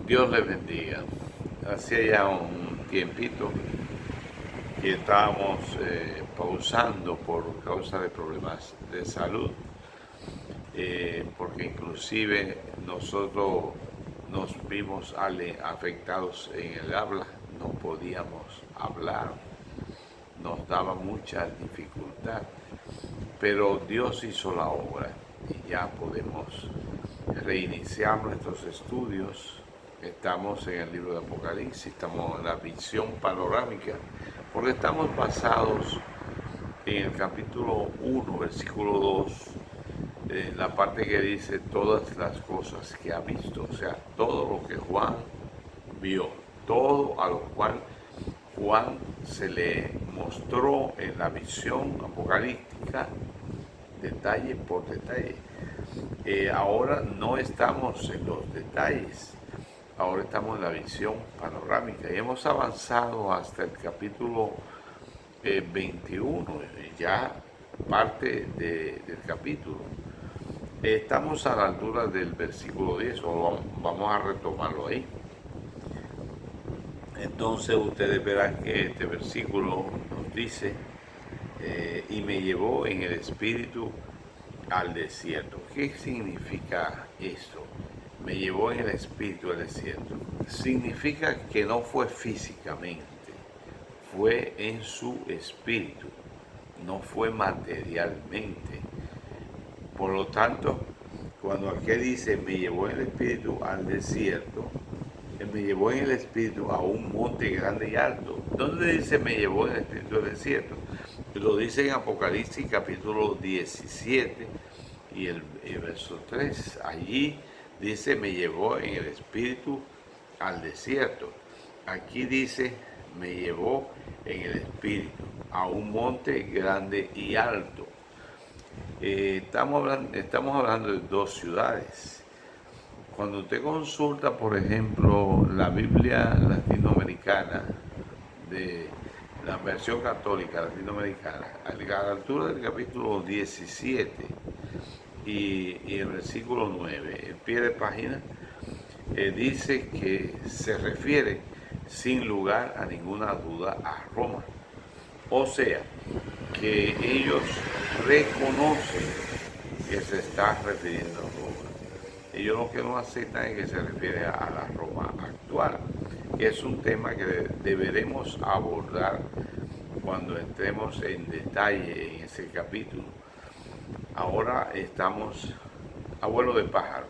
Dios les bendiga. Hacía ya un tiempito que estábamos pausando por causa de problemas de salud, porque inclusive nosotros nos vimos afectados en el habla, no podíamos hablar, nos daba mucha dificultad, pero Dios hizo la obra y ya podemos reiniciar nuestros estudios. Estamos en el libro de Apocalipsis, estamos en la visión panorámica, porque estamos basados en el capítulo 1, versículo 2, en la parte que dice todas las cosas que ha visto, o sea, todo lo que Juan vio, todo a lo cual Juan se le mostró en la visión apocalíptica, detalle por detalle. Ahora no estamos en los detalles, ahora estamos en la visión panorámica y hemos avanzado hasta el capítulo 21, ya parte del capítulo. Estamos a la altura del versículo 10, o vamos a retomarlo ahí. Entonces ustedes verán que este versículo nos dice, y me llevó en el espíritu al desierto. ¿Qué significa esto? Me llevó en el espíritu al desierto. Significa que no fue físicamente, fue en su espíritu, no fue materialmente. Por lo tanto, cuando aquel dice me llevó en el espíritu al desierto, me llevó en el espíritu a un monte grande y alto. ¿Dónde dice me llevó en el espíritu al desierto? Lo dice en Apocalipsis capítulo 17 y el verso 3. Allí dice me llevó en el espíritu al desierto. Aquí dice me llevó en el espíritu a un monte grande y alto. Estamos hablando de dos ciudades. Cuando usted consulta, por ejemplo, la Biblia latinoamericana, de la versión católica latinoamericana, a la altura del capítulo 17 y el versículo 9, en pie de página, dice que se refiere sin lugar a ninguna duda a Roma. O sea, que ellos reconocen que se está refiriendo a Roma. Ellos lo que no aceptan es que se refiere a la Roma actual, que es un tema que deberemos abordar cuando entremos en detalle en ese capítulo. Ahora estamos a vuelo de pájaro,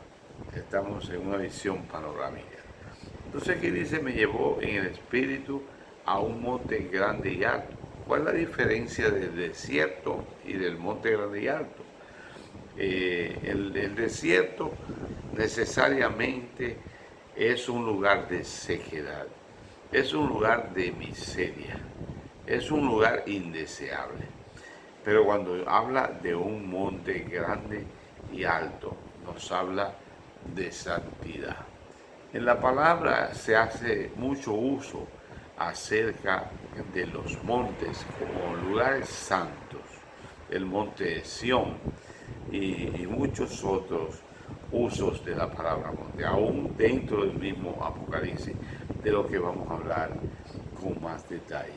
estamos en una visión panorámica. Entonces aquí dice, me llevó en el espíritu a un monte grande y alto. ¿Cuál es la diferencia del desierto y del monte grande y alto? El desierto necesariamente es un lugar de sequedad, es un lugar de miseria, es un lugar indeseable. Pero cuando habla de un monte grande y alto, nos habla de santidad. En la palabra se hace mucho uso acerca de los montes como lugares santos, el monte de Sión y muchos otros usos de la palabra monte, aún dentro del mismo Apocalipsis, de lo que vamos a hablar con más detalle.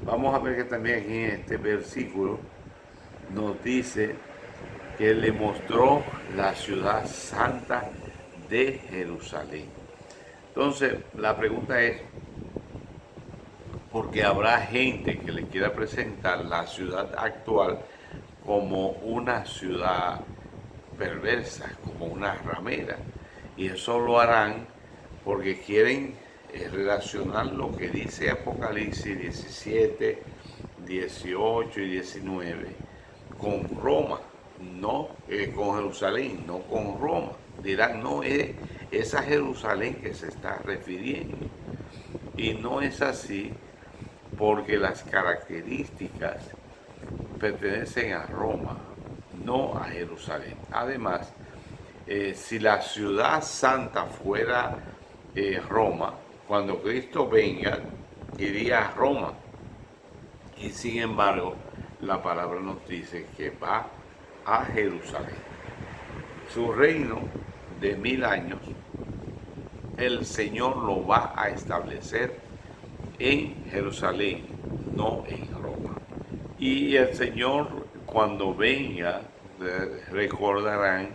Vamos a ver que también aquí en este versículo nos dice que le mostró la ciudad santa de Jerusalén. Entonces, la pregunta es, porque habrá gente que le quiera presentar la ciudad actual como una ciudad perversa, como una ramera. Y eso lo harán porque quieren relacionar lo que dice Apocalipsis 17, 18 y 19 con Roma, no con Jerusalén, no con Roma. Dirán, no, es a Jerusalén que se está refiriendo. Y no es así porque las características pertenecen a Roma, no a Jerusalén. Además, si la ciudad santa fuera Roma, cuando Cristo venga, iría a Roma. Y sin embargo, la palabra nos dice que va a Jerusalén. Su reino de 1000 años el Señor lo va a establecer en Jerusalén, no en Roma. Y el Señor, cuando venga, recordarán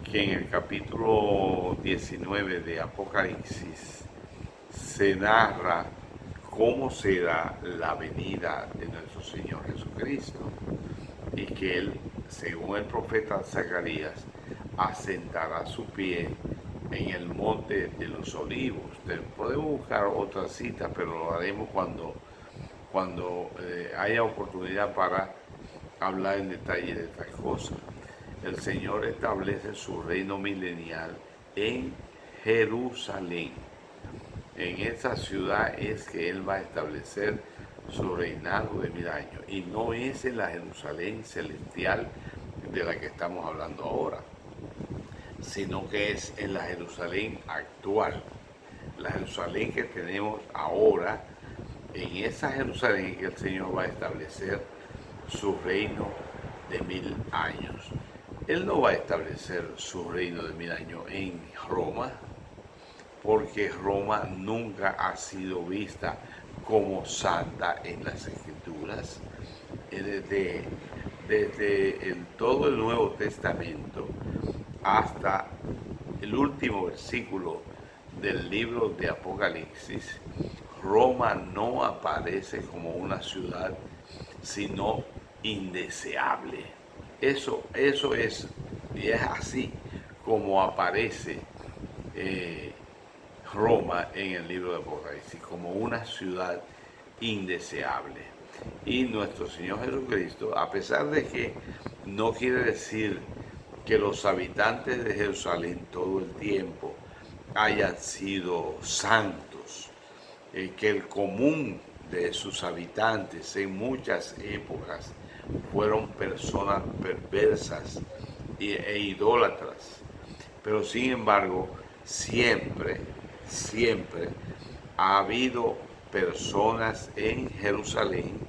que en el capítulo 19 de Apocalipsis se narra cómo será la venida de nuestro Señor Jesucristo y que Él, según el profeta Zacarías, asentará su pie en el monte de los olivos. Podemos buscar otra cita, pero lo haremos cuando haya oportunidad para hablar en detalle de estas cosas. El Señor establece su reino milenial en Jerusalén. En esa ciudad es que Él va a establecer su reinado de 1000 años. Y no es en la Jerusalén celestial de la que estamos hablando ahora, sino que es en la Jerusalén actual. La Jerusalén que tenemos ahora, en esa Jerusalén que el Señor va a establecer su reino de 1000 años. Él no va a establecer su reino de 1000 años en Roma, porque Roma nunca ha sido vista como santa en las Escrituras. Desde todo el Nuevo Testamento hasta el último versículo del libro de Apocalipsis, Roma no aparece como una ciudad, sino indeseable. Eso es, y es así como aparece Roma en el libro de Apocalipsis, como una ciudad indeseable. Y nuestro Señor Jesucristo, a pesar de que no quiere decir que los habitantes de Jerusalén todo el tiempo hayan sido santos, que el común de sus habitantes en muchas épocas fueron personas perversas e idólatras, pero sin embargo siempre ha habido personas en Jerusalén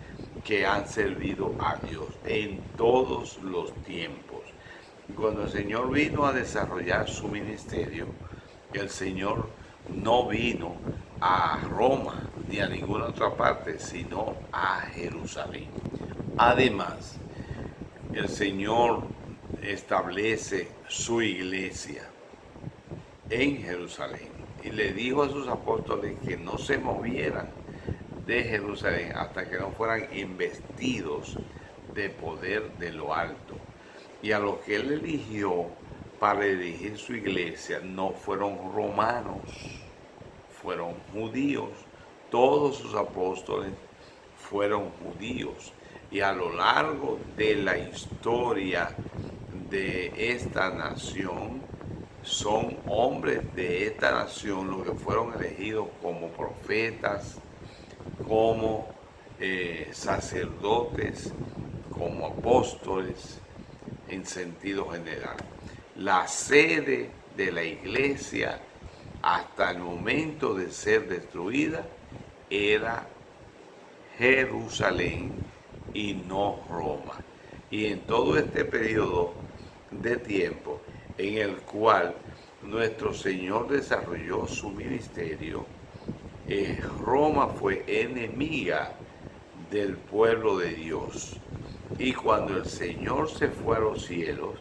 que han servido a Dios en todos los tiempos. Cuando el Señor vino a desarrollar su ministerio, el Señor no vino a Roma ni a ninguna otra parte, sino a Jerusalén. Además, el Señor establece su iglesia en Jerusalén y le dijo a sus apóstoles que no se movieran de Jerusalén hasta que no fueran investidos de poder de lo alto. Y a los que Él eligió para dirigir su iglesia no fueron romanos, fueron judíos. Todos sus apóstoles fueron judíos. Y a lo largo de la historia de esta nación, son hombres de esta nación los que fueron elegidos como profetas, como sacerdotes, como apóstoles en sentido general. La sede de la iglesia hasta el momento de ser destruida era Jerusalén y no Roma. Y en todo este periodo de tiempo en el cual nuestro Señor desarrolló su ministerio, Roma fue enemiga del pueblo de Dios. Y cuando el Señor se fue a los cielos,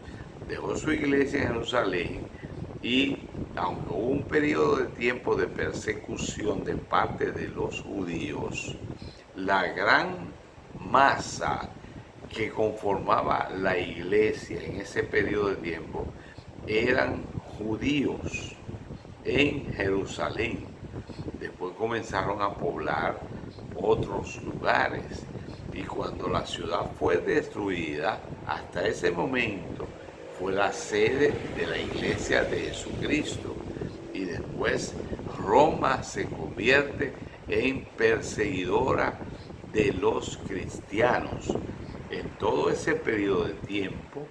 dejó su iglesia en Jerusalén y aunque hubo un periodo de tiempo de persecución de parte de los judíos, la gran masa que conformaba la iglesia en ese periodo de tiempo eran judíos en Jerusalén. Después comenzaron a poblar otros lugares y cuando la ciudad fue destruida, hasta ese momento fue la sede de la iglesia de Jesucristo. Y después Roma se convierte en perseguidora de los cristianos. En todo ese periodo de tiempo,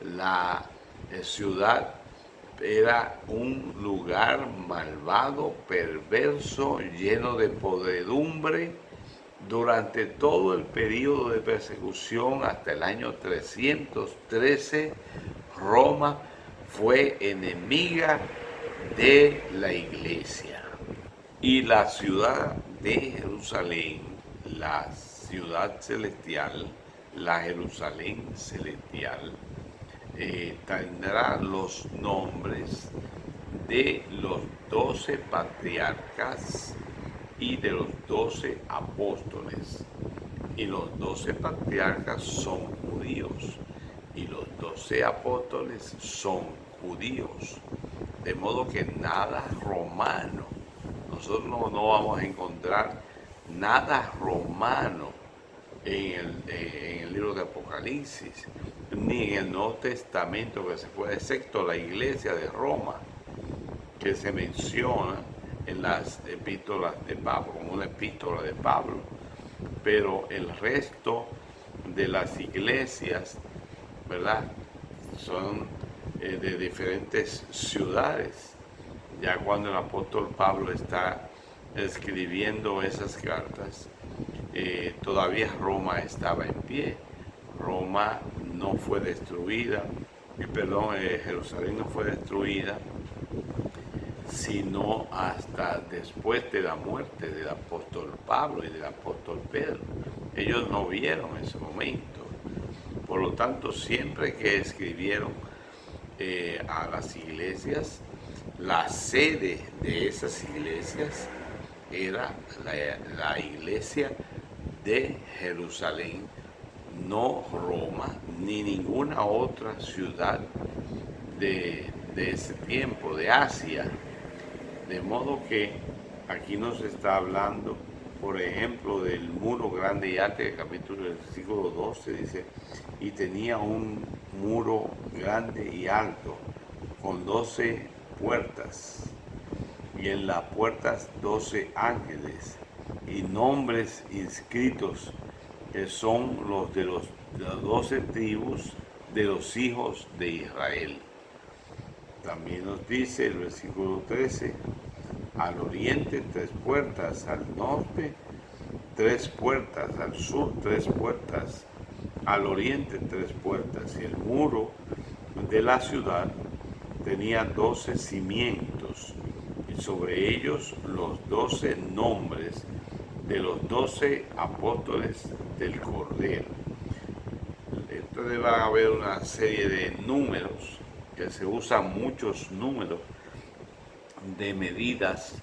la ciudad era un lugar malvado, perverso, lleno de podredumbre. Durante todo el periodo de persecución hasta el año 313, Roma fue enemiga de la iglesia. Y la ciudad de Jerusalén, la ciudad celestial, la Jerusalén celestial, tendrá los nombres de los 12 patriarcas y de los 12 apóstoles. Y los 12 patriarcas son judíos y los 12 apóstoles son judíos. De modo que nada romano, nosotros no vamos a encontrar nada romano en el libro de Apocalipsis, ni en el Nuevo Testamento que se puede, excepto la iglesia de Roma, que se menciona en las epístolas de Pablo, como una epístola de Pablo. Pero el resto de las iglesias, ¿verdad?, son de diferentes ciudades. Ya cuando el apóstol Pablo está escribiendo esas cartas, todavía Roma estaba en pie. Roma no fue destruida, Jerusalén no fue destruida, sino hasta después de la muerte del apóstol Pablo y del apóstol Pedro. Ellos no vieron ese momento. Por lo tanto, siempre que escribieron a las iglesias, la sede de esas iglesias era la iglesia de Jerusalén, no Roma, ni ninguna otra ciudad de ese tiempo, de Asia. De modo que aquí nos está hablando, por ejemplo, del muro grande y alto, el capítulo del versículo 12 dice, y tenía un muro grande y alto, con 12 puertas, y en las puertas 12 ángeles, y nombres inscritos, que son los de las 12 tribus de los hijos de Israel. También nos dice el versículo 13, al oriente 3 puertas, al norte 3 puertas, al sur 3 puertas, al oriente 3 puertas, y el muro de la ciudad tenía 12 cimientos, y sobre ellos los 12 nombres de los 12 apóstoles del Cordero. Entonces va a haber una serie de números, que se usan muchos números de medidas,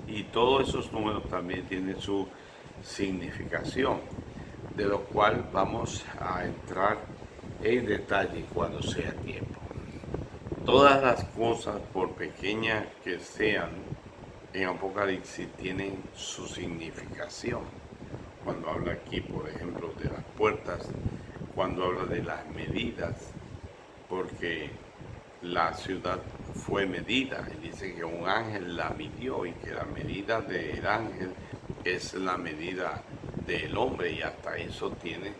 y todos esos números también tienen su significación, de lo cual vamos a entrar en detalle cuando sea tiempo. Todas las cosas, por pequeñas que sean, en Apocalipsis tienen su significación. Cuando habla aquí, por ejemplo, de las puertas, cuando habla de las medidas, porque la ciudad fue medida, y dice que un ángel la midió, y que la medida del ángel es la medida del hombre, y hasta eso tiene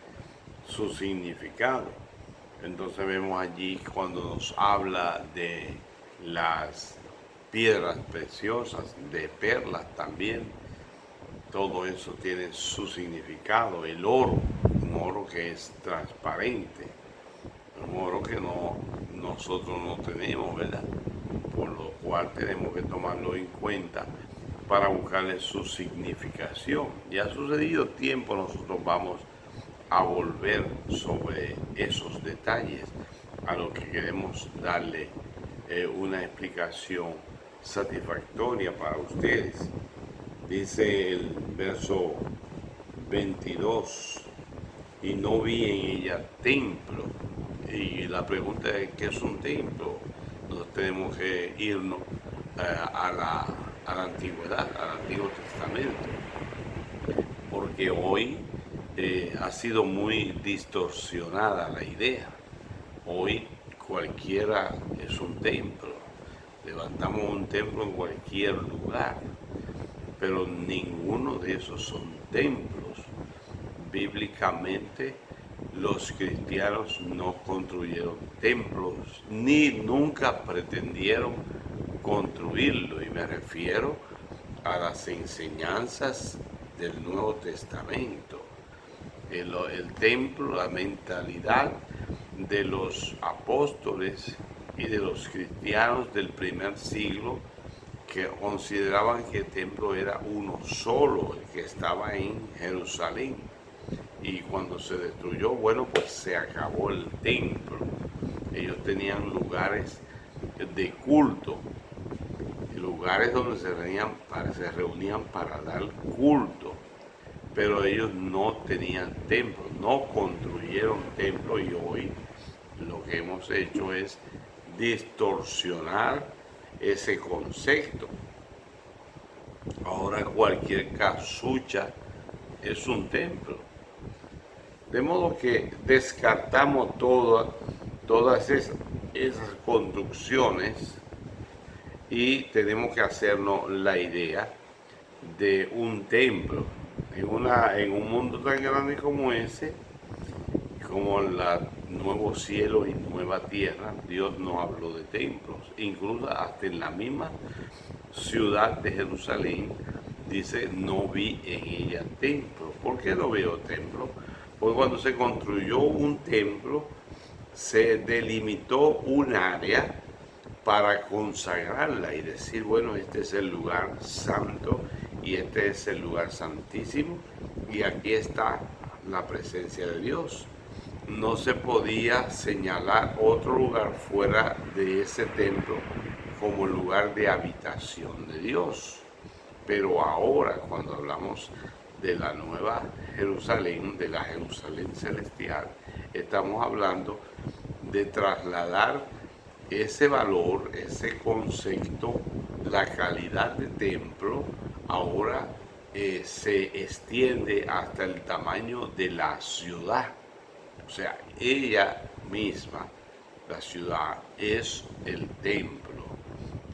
su significado. Entonces vemos allí cuando nos habla de las piedras preciosas, de perlas también, todo eso tiene su significado. El oro, un oro que es transparente, un oro que nosotros no tenemos, ¿verdad? Por lo cual tenemos que tomarlo en cuenta para buscarle su significación. Y ha sucedido tiempo, nosotros vamos a volver sobre esos detalles, a lo que queremos darle una explicación satisfactoria para ustedes. Dice el verso 22, y no vi en ella templo. Y la pregunta es, ¿qué es un templo? Nosotros tenemos que irnos a la antigüedad, al Antiguo Testamento, porque hoy ha sido muy distorsionada la idea. Hoy cualquiera es un templo, levantamos un templo en cualquier lugar, pero ninguno de esos son templos. Bíblicamente, los cristianos no construyeron templos, ni nunca pretendieron construirlo, y me refiero a las enseñanzas del Nuevo Testamento. El templo, la mentalidad de los apóstoles y de los cristianos del primer siglo que consideraban que el templo era uno solo, el que estaba en Jerusalén. Y cuando se destruyó, bueno, pues se acabó el templo. Ellos tenían lugares de culto, lugares donde se reunían para dar culto, pero ellos no tenían templo, no construyeron templo, y hoy lo que hemos hecho es distorsionar ese concepto. Ahora cualquier casucha es un templo. De modo que descartamos todas esas construcciones y tenemos que hacernos la idea de un templo. En un mundo tan grande como ese, como el nuevo cielo y nueva tierra, Dios no habló de templos. Incluso hasta en la misma ciudad de Jerusalén dice, no vi en ella templo. ¿Por qué no veo templo? Porque cuando se construyó un templo, se delimitó un área para consagrarla y decir, bueno, este es el lugar santo y este es el lugar santísimo y aquí está la presencia de Dios. No se podía señalar otro lugar fuera de ese templo como lugar de habitación de Dios. Pero ahora, cuando hablamos de la nueva Jerusalén, de la Jerusalén celestial, estamos hablando de trasladar ese valor, ese concepto, la calidad de templo, ahora se extiende hasta el tamaño de la ciudad. O sea, ella misma, la ciudad, es el templo.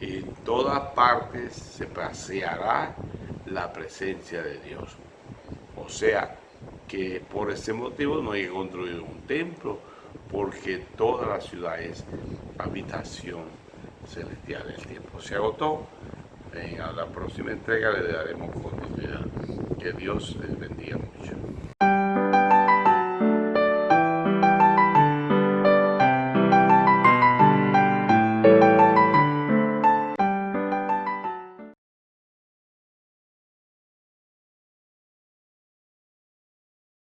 En todas partes se paseará la presencia de Dios. O sea, que por ese motivo no hay que construir un templo, porque toda la ciudad es habitación celestial. El tiempo se agotó. A la próxima entrega le daremos continuidad. Que Dios les bendiga mucho.